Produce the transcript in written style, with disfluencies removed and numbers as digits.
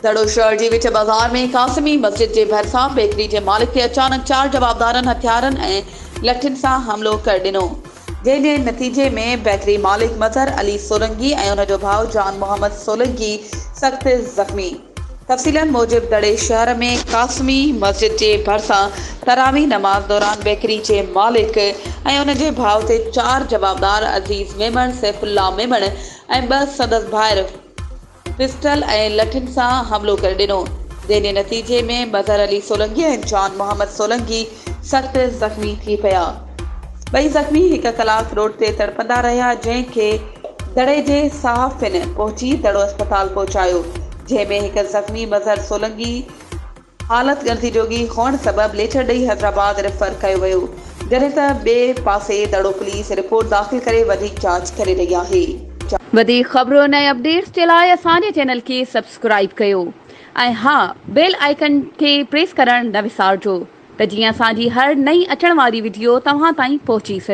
दड़ो शहर जे विच बाज़ार में कासिमी मस्जिद जे भरिसां बेकरी जे मालिक खे अचानक 4 जवाबदारनि हथियारनि ऐं लठियुनि सां हमलो करे ॾिनो, जंहिं जे नतीजे में बेकरी मालिक मज़हर अली सोलंकी ऐं उन जो भाउ जान मोहम्मद सोलंकी सख़्त ज़ख़्मी। तफ़सीलनि मूजिब दड़े शहर में कासिमी मस्जिद जे भरिसां तरावी नमाज़ दौरान बेकरी जे मालिक ऐं उन जे भाउ ते 4 जवाबदार अज़ीज़ मेमण, सैफुल्ला मेमण ऐं 2 संदसि भाइर पिस्टल ऐं लठियुनि सां हमलो करे ॾिनो, जंहिं जे नतीजे में मज़हर अली सोलंकी ऐं जान मोहम्मद सोलंकी सख़्त ज़ख़्मी थी पिया। ॿई ज़ख़्मी 1 कलाक रोड ते तड़पंदा रहिया, जंहिं खे दड़े जे सहाफ़िन पहुची दड़ो अस्पताल पहुचायो, जंहिं में 1 ज़ख़्मी मज़हर सोलंकी हालत ॻणिती जोगी हुअण सबबि लेटर ॾेई हैदराबाद रेफर कयो वियो, जॾहिं त ॿिए पासे दड़ो पुलिस रिपोर्ट दाख़िल करे वधीक जांच करे रही आहे। वधीक ख़बरुनि ऐं अपडेट्स जे लाइ असांजे चैनल खे सब्सक्राइब कयो ऐं हा, बेल आइकन खे प्रेस करणु न विसारिजो त जीअं असांजी हर नई अचण वारी वीडियो तव्हां ताईं पहुची सघे।